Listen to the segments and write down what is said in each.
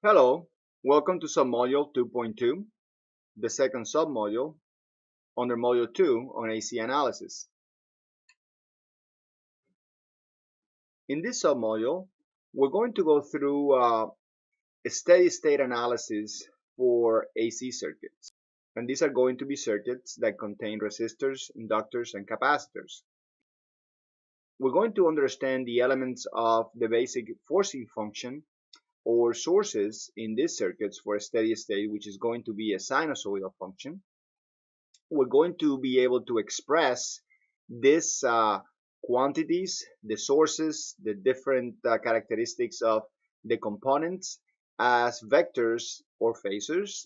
Hello, welcome to Submodule 2.2, the second submodule under Module 2 on AC analysis. In this submodule, we're going to go through a steady state analysis for AC circuits. And these are going to be circuits that contain resistors, inductors, and capacitors. We're going to understand the elements of the basic forcing function or sources in these circuits for a steady state, which is going to be a sinusoidal function. We're going to be able to express these quantities, the sources, the different characteristics of the components as vectors or phasors.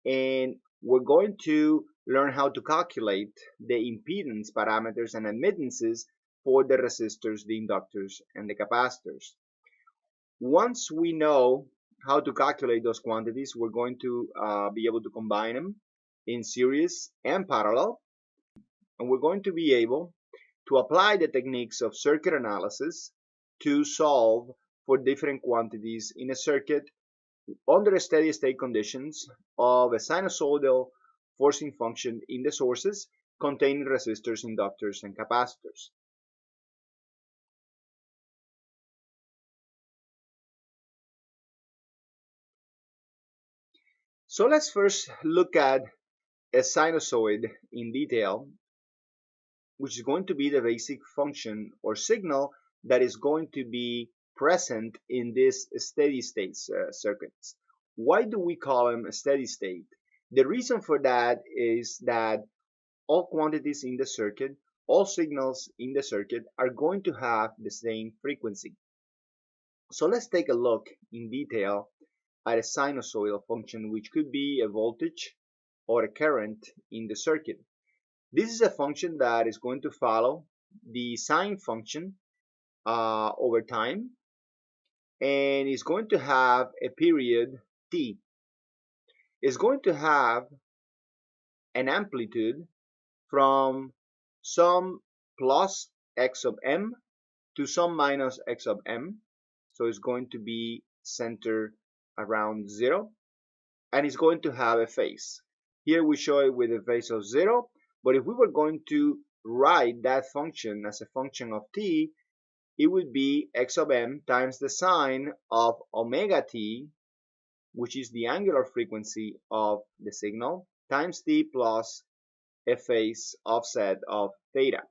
And we're going to learn how to calculate the impedance parameters and admittances for the resistors, the inductors, and the capacitors. Once we know how to calculate those quantities, we're going to be able to combine them in series and parallel, and we're going to be able to apply the techniques of circuit analysis to solve for different quantities in a circuit under steady state conditions of a sinusoidal forcing function in the sources containing resistors, inductors, and capacitors. So let's first look at a sinusoid in detail, which is going to be the basic function or signal that is going to be present in these steady state circuits. Why do we call them a steady state? The reason for that is that all quantities in the circuit, all signals in the circuit are going to have the same frequency. So let's take a look in detail at a sinusoidal function, which could be a voltage or a current in the circuit. This is a function that is going to follow the sine function over time, and is going to have a period t. It's going to have an amplitude from some plus x of m to some minus x of m. So it's going to be centered around 0, and it's going to have a phase. Here we show it with a phase of 0, but if we were going to write that function as a function of t, it would be x of m times the sine of omega t, which is the angular frequency of the signal, times t plus a phase offset of theta.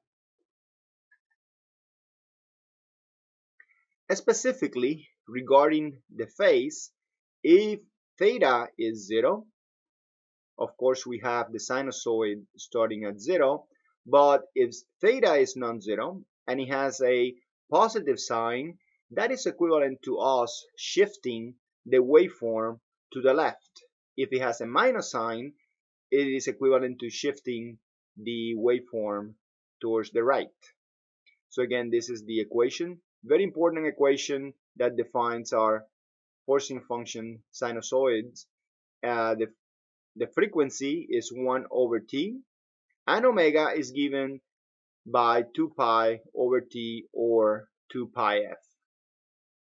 Specifically, regarding the phase, if theta is 0, of course we have the sinusoid starting at 0, but if theta is non-zero and it has a positive sign, that is equivalent to us shifting the waveform to the left. If it has a minus sign, it is equivalent to shifting the waveform towards the right. So again, this is the equation, very important equation that defines our forcing function sinusoids. The frequency is 1 over t, and omega is given by 2 pi over t or 2 pi f,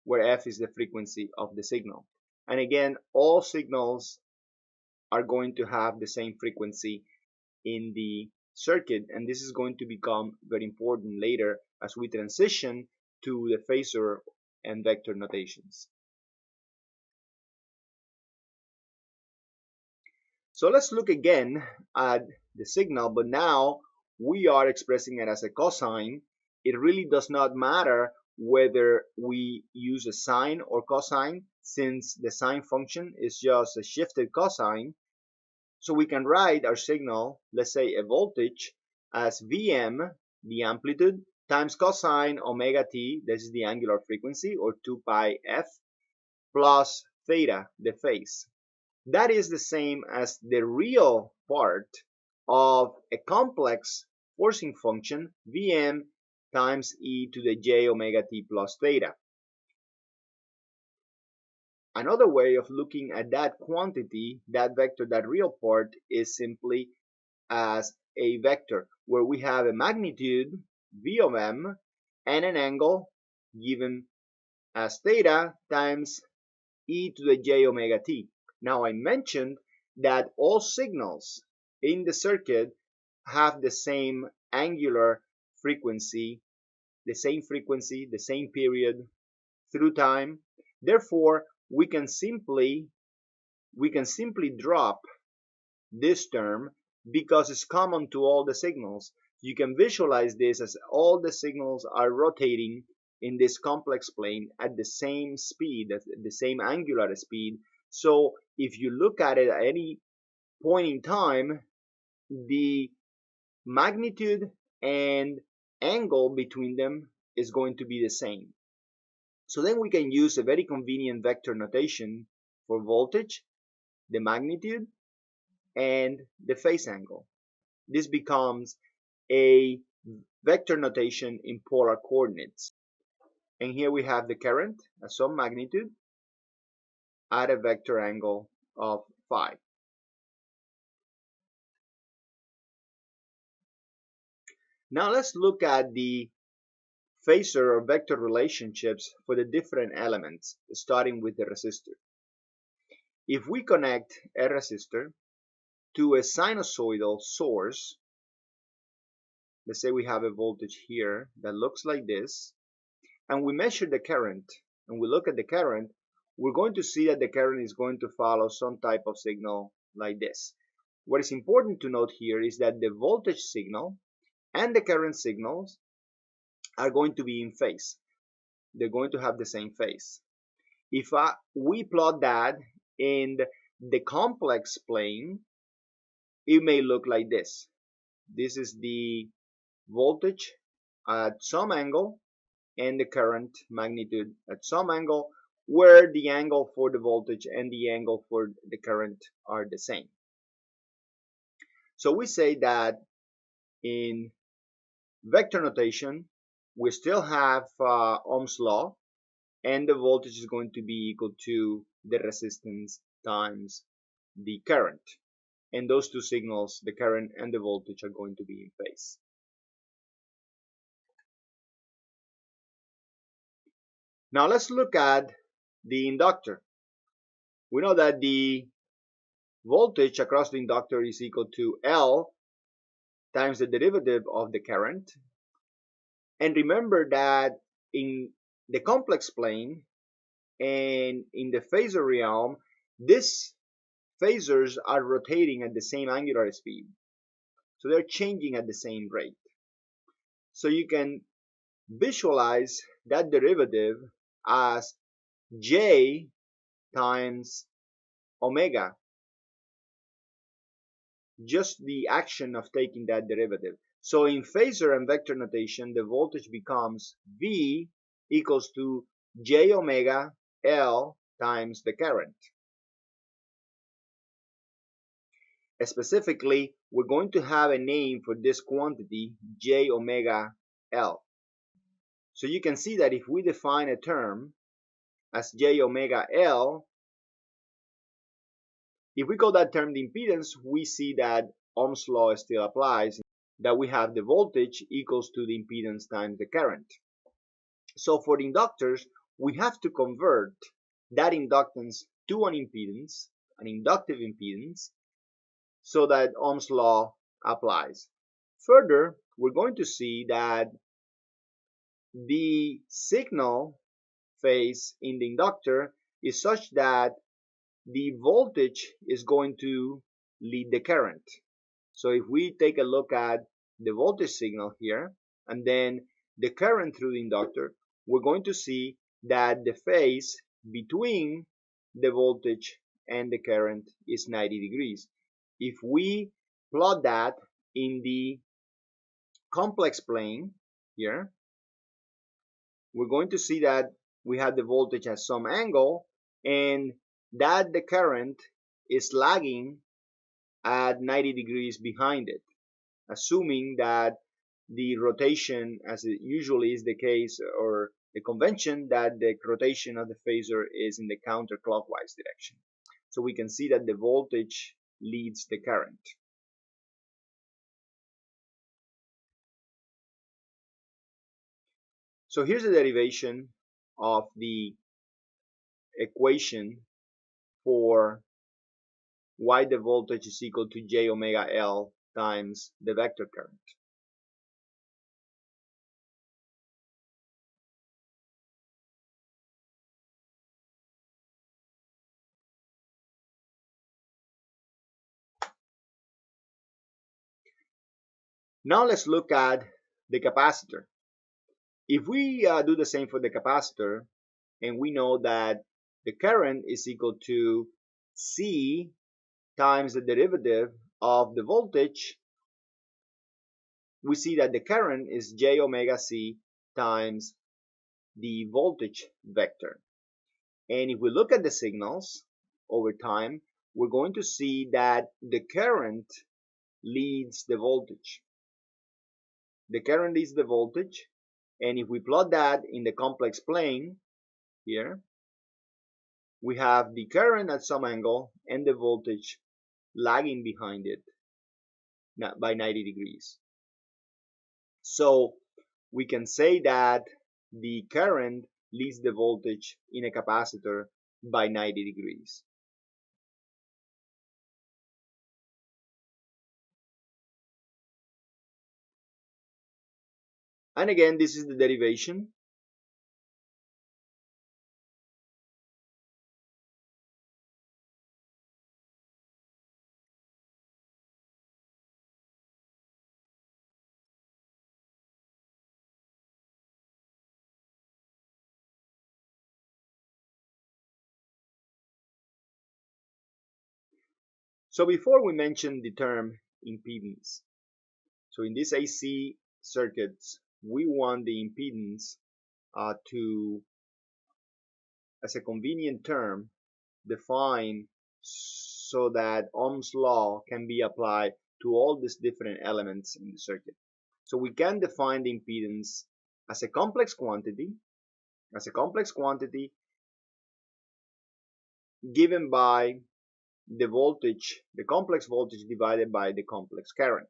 where f is the frequency of the signal. And again, all signals are going to have the same frequency in the circuit, and this is going to become very important later as we transition to the phasor and vector notations. So let's look again at the signal, but now we are expressing it as a cosine. It really does not matter whether we use a sine or cosine, since the sine function is just a shifted cosine. So we can write our signal, let's say a voltage, as Vm, the amplitude, times cosine omega t, this is the angular frequency, or 2 pi f, plus theta, the phase. That is the same as the real part of a complex forcing function, Vm times e to the j omega t plus theta. Another way of looking at that quantity, that vector, that real part, is simply as a vector, where we have a magnitude, V of m, and an angle given as theta times e to the j omega t. Now I mentioned that all signals in the circuit have the same angular frequency, the same period through time. Therefore, we can simply drop this term because it's common to all the signals. You can visualize this as all the signals are rotating in this complex plane at the same speed, at the same angular speed. So if you look at it at any point in time, the magnitude and angle between them is going to be the same. So then we can use a very convenient vector notation for voltage, the magnitude, and the phase angle. This becomes a vector notation in polar coordinates. And here we have the current at some magnitude at a vector angle of phi. Now let's look at the phasor or vector relationships for the different elements, starting with the resistor. If we connect a resistor to a sinusoidal source, let's say we have a voltage here that looks like this, and we measure the current, and we look at the current, we're going to see that the current is going to follow some type of signal like this. What is important to note here is that the voltage signal and the current signals are going to be in phase. They're going to have the same phase. If we plot that in the complex plane, it may look like this. This is the voltage at some angle and the current magnitude at some angle, where the angle for the voltage and the angle for the current are the same. So we say that in vector notation, we still have Ohm's law, and the voltage is going to be equal to the resistance times the current. And those two signals, the current and the voltage, are going to be in phase. Now let's look at the inductor. We know that the voltage across the inductor is equal to L times the derivative of the current. And remember that in the complex plane and in the phasor realm, these phasors are rotating at the same angular speed. So they're changing at the same rate. So you can visualize that derivative as J times omega, just the action of taking that derivative. So in phasor and vector notation, the voltage becomes V equals to J omega L times the current. Specifically, we're going to have a name for this quantity, J omega L. So you can see that if we define a term as J omega L, if we call that term the impedance, we see that Ohm's law still applies, that we have the voltage equals to the impedance times the current. So for the inductors, we have to convert that inductance to an impedance, an inductive impedance, so that Ohm's law applies. Further, we're going to see that the signal phase in the inductor is such that the voltage is going to lead the current. So if we take a look at the voltage signal here and then the current through the inductor, we're going to see that the phase between the voltage and the current is 90 degrees. If we plot that in the complex plane here, we're going to see that we have the voltage at some angle and that the current is lagging at 90 degrees behind it, assuming that the rotation, as it usually is the case, or the convention, that the rotation of the phasor is in the counterclockwise direction. So we can see that the voltage leads the current. So here's the derivation of the equation for why the voltage is equal to j omega L times the vector current. Now let's look at the capacitor. If we do the same for the capacitor, and we know that the current is equal to C times the derivative of the voltage, we see that the current is j omega C times the voltage vector. And if we look at the signals over time, we're going to see that the current leads the voltage. The current leads the voltage, and if we plot that in the complex plane here, we have the current at some angle and the voltage lagging behind it by 90 degrees. So we can say that the current leads the voltage in a capacitor by 90 degrees. And again, this is the derivation. So before we mention the term impedance, so in these AC circuits, we want the impedance to, as a convenient term, define so that Ohm's law can be applied to all these different elements in the circuit. So we can define the impedance as a complex quantity, given by the voltage, the complex voltage divided by the complex current.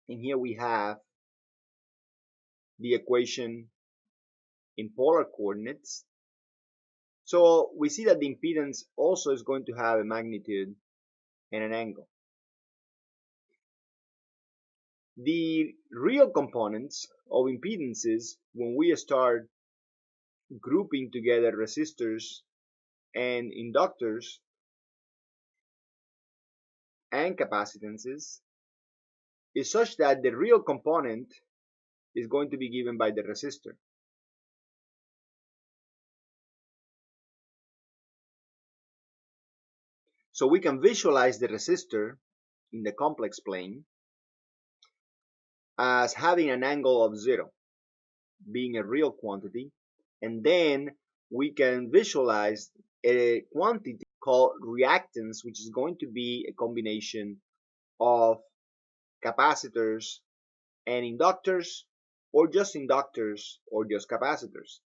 And here we have the equation in polar coordinates. So we see that the impedance also is going to have a magnitude and an angle. The real components of impedances, when we start grouping together resistors and inductors and capacitances, is such that the real component is going to be given by the resistor. So we can visualize the resistor in the complex plane as having an angle of 0, being a real quantity, and then we can visualize a quantity called reactance, which is going to be a combination of capacitors and inductors, or just capacitors.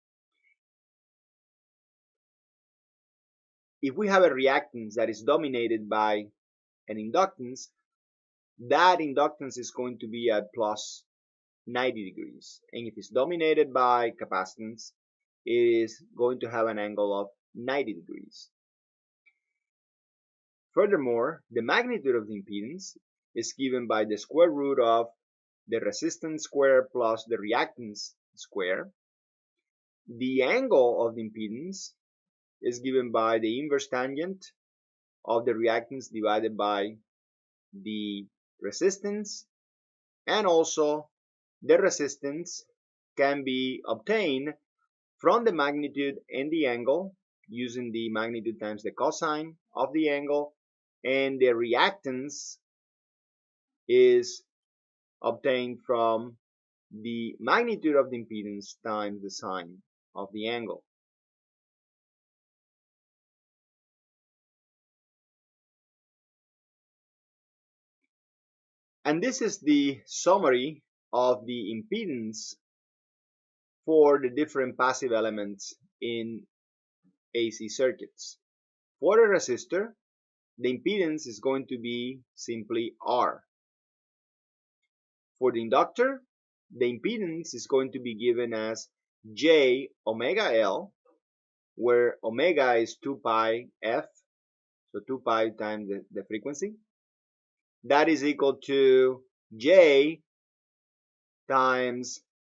If we have a reactance that is dominated by an inductance, that inductance is going to be at plus 90 degrees. And if it's dominated by capacitance, it is going to have an angle of 90 degrees. Furthermore, the magnitude of the impedance is given by the square root of the resistance square plus the reactance square. The angle of the impedance is given by the inverse tangent of the reactance divided by the resistance, and also the resistance can be obtained from the magnitude and the angle using the magnitude times the cosine of the angle, and the reactance is obtained from the magnitude of the impedance times the sine of the angle. And this is the summary of the impedance for the different passive elements in AC circuits. For a resistor, the impedance is going to be simply R. For the inductor, the impedance is going to be given as J omega L, where omega is 2 pi f, so 2 pi times the frequency. That is equal to J times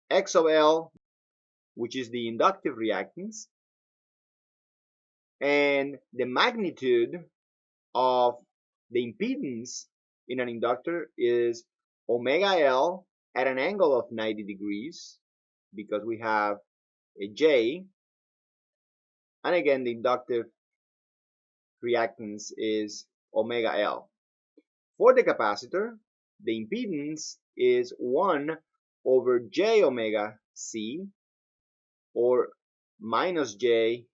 X of L, which is the inductive reactance, and the magnitude of the impedance in an inductor is omega L at an angle of 90 degrees, because we have a J, and again the inductive reactance is omega L. For the capacitor, the impedance is 1 over J omega C, or minus J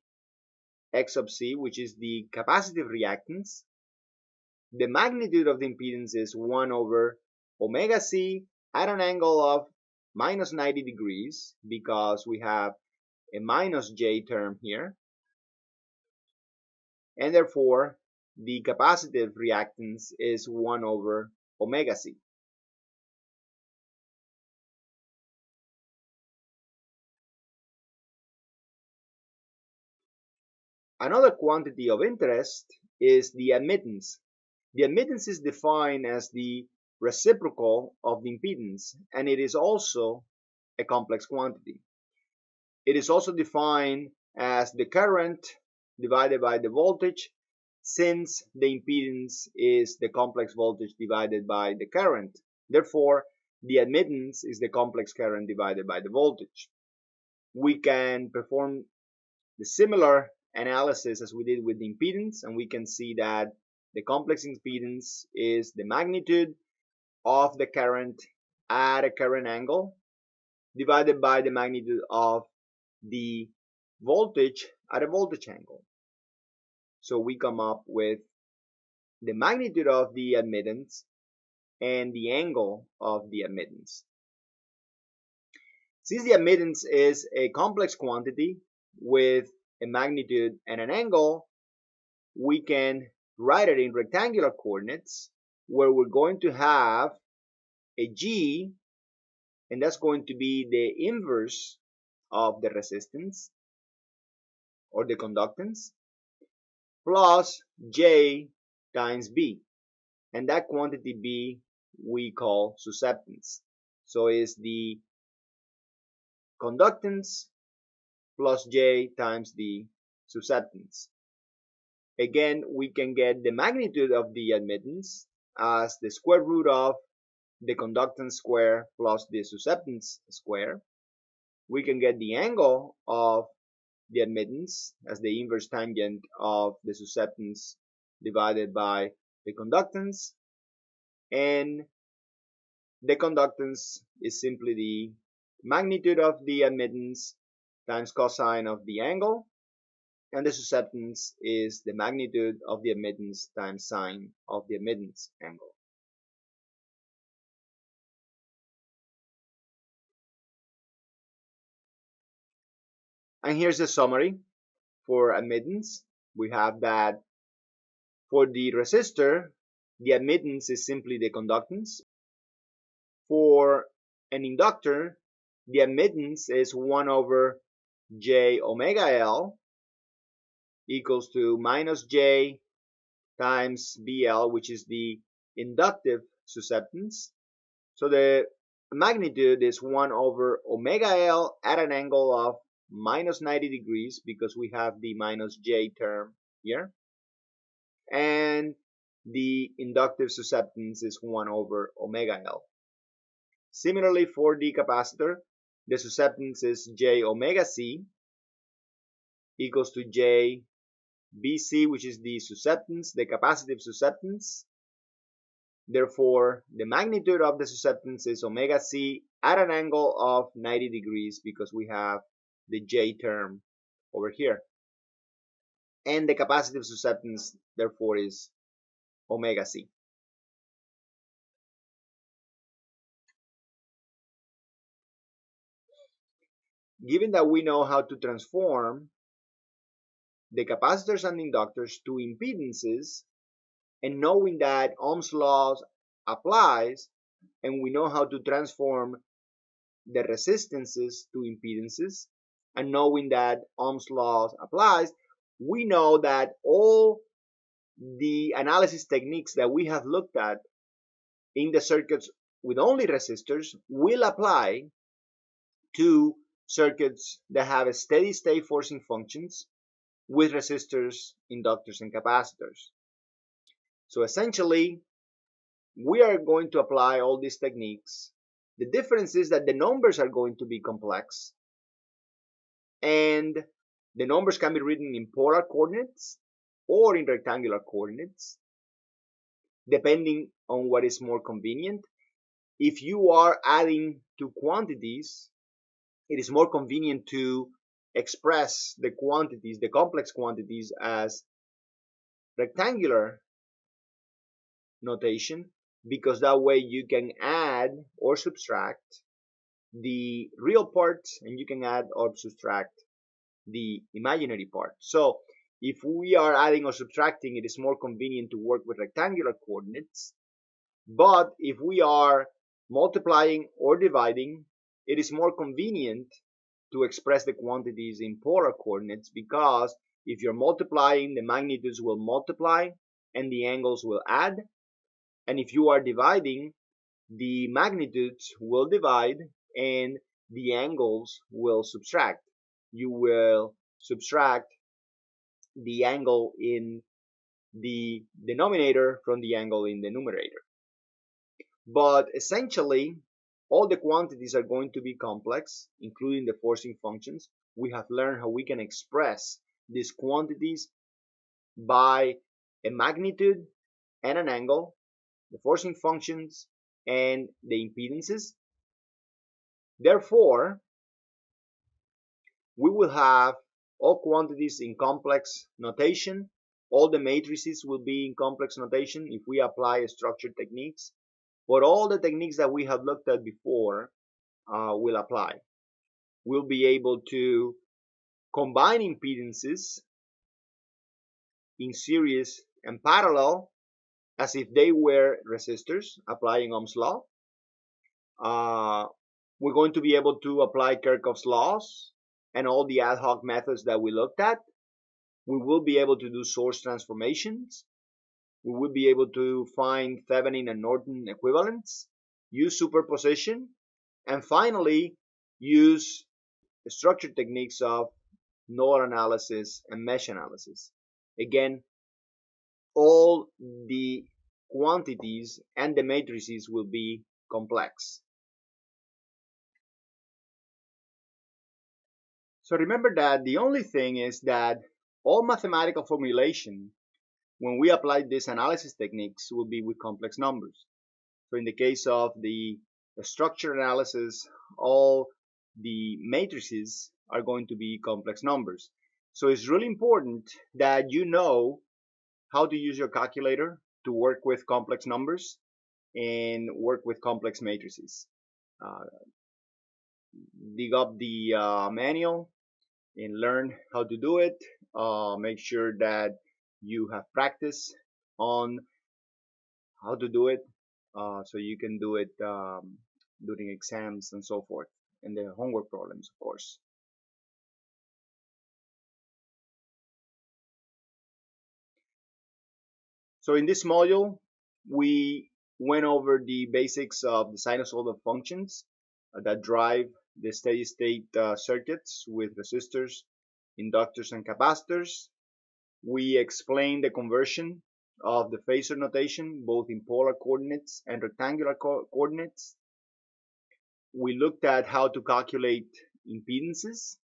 X sub C, which is the capacitive reactance. The magnitude of the impedance is 1 over omega C at an angle of minus 90 degrees, because we have a minus J term here, and therefore the capacitive reactance is 1 over omega C. Another quantity of interest is the admittance. The admittance is defined as the reciprocal of the impedance, and it is also a complex quantity. It is also defined as the current divided by the voltage, since the impedance is the complex voltage divided by the current. Therefore, the admittance is the complex current divided by the voltage. We can perform the similar analysis as we did with the impedance, and we can see that the complex impedance is the magnitude of the current at a current angle divided by the magnitude of the voltage at a voltage angle. So we come up with the magnitude of the admittance and the angle of the admittance. Since the admittance is a complex quantity with a magnitude and an angle, we can write it in rectangular coordinates, where we're going to have a G, and that's going to be the inverse of the resistance or the conductance, plus J times B, and that quantity B we call susceptance. So it's the conductance plus J times the susceptance. Again, we can get the magnitude of the admittance as the square root of the conductance square plus the susceptance square. We can get the angle of the admittance as the inverse tangent of the susceptance divided by the conductance, and the conductance is simply the magnitude of the admittance times cosine of the angle, and the susceptance is the magnitude of the admittance times sine of the admittance angle. And here's the summary for admittance. We have that for the resistor, the admittance is simply the conductance. For an inductor, the admittance is 1 over J omega L equals to minus J times BL, which is the inductive susceptance. So the magnitude is 1 over omega L at an angle of minus 90 degrees, because we have the minus J term here. And the inductive susceptance is 1 over omega L. Similarly, for the capacitor, the susceptance is J omega C equals to J BC, which is the susceptance, the capacitive susceptance. Therefore, the magnitude of the susceptance is omega C at an angle of 90 degrees, because we have the J term over here. And the capacitive susceptance, therefore, is omega C. Given that we know how to transform the capacitors and inductors to impedances, and knowing that Ohm's law applies, and we know how to transform the resistances to impedances, and knowing that Ohm's law applies, we know that all the analysis techniques that we have looked at in the circuits with only resistors will apply to circuits that have a steady state forcing functions with resistors, inductors, and capacitors. So essentially, we are going to apply all these techniques. The difference is that the numbers are going to be complex, and the numbers can be written in polar coordinates or in rectangular coordinates, depending on what is more convenient. If you are adding two quantities, it is more convenient to express the quantities, the complex quantities, as rectangular notation, because that way you can add or subtract the real parts, and you can add or subtract the imaginary part. So if we are adding or subtracting, it is more convenient to work with rectangular coordinates. But if we are multiplying or dividing, it is more convenient to express the quantities in polar coordinates, because if you're multiplying, the magnitudes will multiply and the angles will add. And if you are dividing, the magnitudes will divide and the angles will subtract. You will subtract the angle in the denominator from the angle in the numerator. But essentially, all the quantities are going to be complex, including the forcing functions. We have learned how we can express these quantities by a magnitude and an angle, the forcing functions, and the impedances. Therefore, we will have all quantities in complex notation. All the matrices will be in complex notation if we apply structured techniques. But all the techniques that we have looked at before will apply. We'll be able to combine impedances in series and parallel as if they were resistors, applying Ohm's law. We're going to be able to apply Kirchhoff's laws and all the ad hoc methods that we looked at. We will be able to do source transformations. We will be able to find Thevenin and Norton equivalents, use superposition, and finally use structured techniques of node analysis and mesh analysis. Again, all the quantities and the matrices will be complex. So remember that the only thing is that all mathematical formulation, when we apply these analysis techniques, will be with complex numbers. So in the case of the structure analysis, all the matrices are going to be complex numbers. So it's really important that you know how to use your calculator to work with complex numbers and work with complex matrices. Dig up the manual and learn how to do it. Make sure that you have practice on how to do it, so you can do it during exams and so forth, and the homework problems, of course. So in this module, we went over the basics of the sinusoidal functions that drive the steady-state circuits with resistors, inductors, and capacitors. We explained the conversion of the Phasor notation, both in polar coordinates and rectangular coordinates. We looked at how to calculate impedances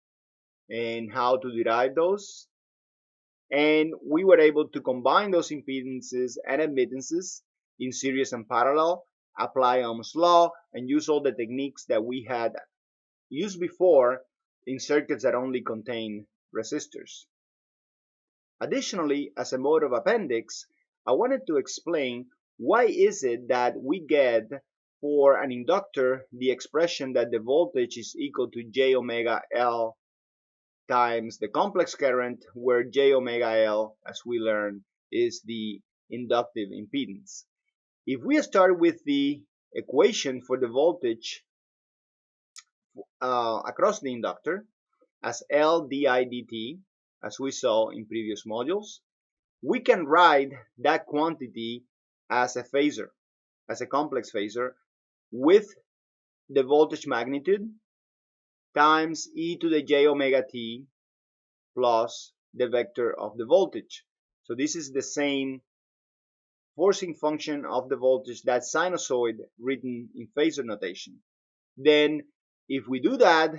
and how to derive those. And we were able to combine those impedances and admittances in series and parallel, apply Ohm's law, and use all the techniques that we had used before in circuits that only contain resistors. Additionally, as a mode of appendix, I wanted to explain why is it that we get for an inductor the expression that the voltage is equal to j omega L times the complex current, where j omega L, as we learned, is the inductive impedance. If we start with the equation for the voltage across the inductor, as L di dt, as we saw in previous modules, we can write that quantity as a phasor, as a complex phasor, with the voltage magnitude times e to the j omega t plus the vector of the voltage. So this is the same forcing function of the voltage, that sinusoid written in phasor notation. Then if we do that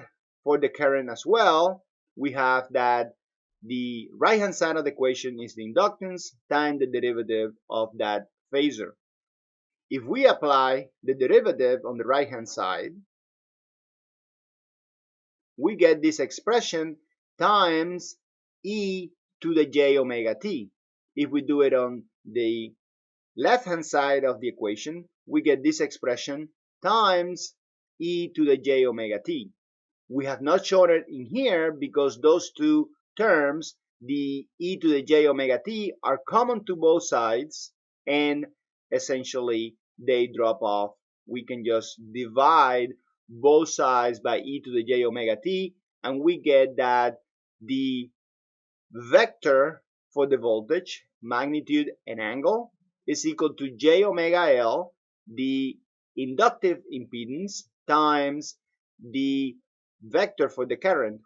for the current as well, we have that the right hand side of the equation is the inductance times the derivative of that phasor. If we apply the derivative on the right hand side, we get this expression times e to the j omega t. If we do it on the left hand side of the equation, we get this expression times e to the j omega t. We have not shown it in here because those two terms, the e to the j omega t, are common to both sides, and essentially they drop off. We can just divide both sides by e to the j omega t, and we get that the vector for the voltage, magnitude, and angle is equal to j omega L, the inductive impedance, times the vector for the current,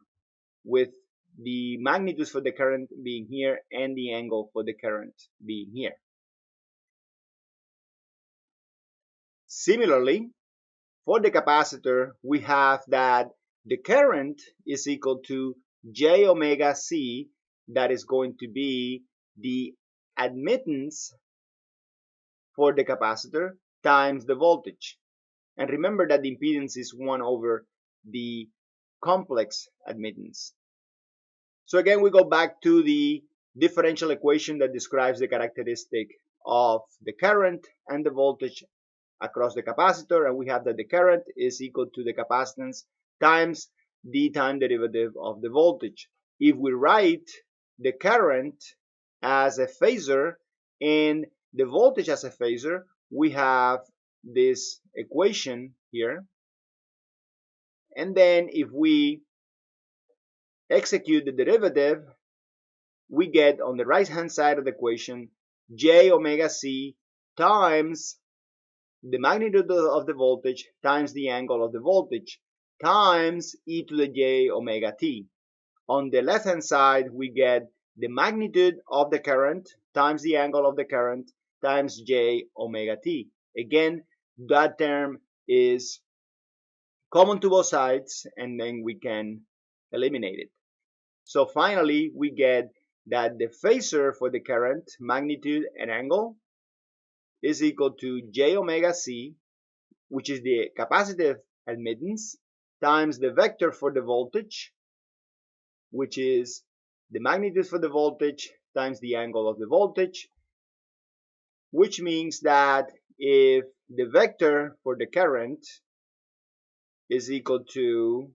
with the magnitudes for the current being here and the angle for the current being here. Similarly, for the capacitor, we have that the current is equal to j omega c, that is going to be the admittance for the capacitor times the voltage. And remember that the impedance is 1 over the complex admittance. So again, we go back to the differential equation that describes the characteristic of the current and the voltage across the capacitor, and we have that the current is equal to the capacitance times the time derivative of the voltage. If we write the current as a phasor and the voltage as a phasor, we have this equation here. And then if we execute the derivative, we get on the right hand side of the equation j omega c times the magnitude of the voltage times the angle of the voltage times e to the j omega t. On the left hand side, we get the magnitude of the current times the angle of the current times j omega t. Again, that term is common to both sides, and then we can eliminate it. So finally, we get that the phasor for the current, magnitude, and angle is equal to j omega c, which is the capacitive admittance, times the vector for the voltage, which is the magnitude for the voltage times the angle of the voltage, which means that if the vector for the current is equal to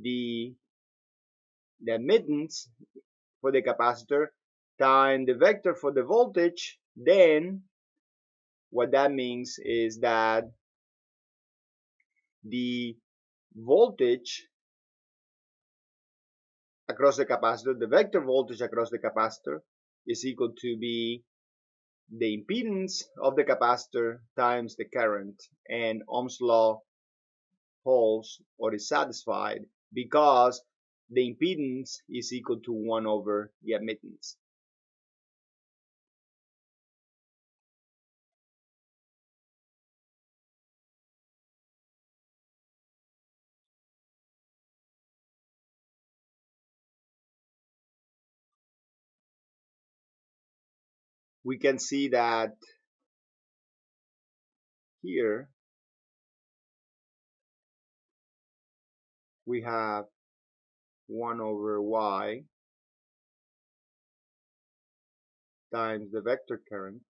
the admittance for the capacitor times the vector for the voltage, then what that means is that the voltage across the capacitor, the vector voltage across the capacitor, is equal to be the impedance of the capacitor times the current. And Ohm's law holds or is satisfied because the impedance is equal to 1 over the admittance. We can see that here we have 1 over y times the vector current,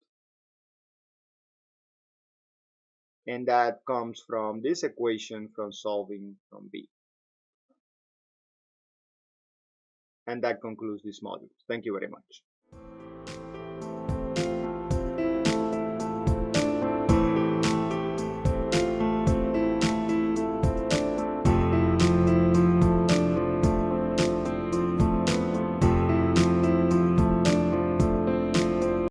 and that comes from this equation from solving from B. And that concludes this module. Thank you very much.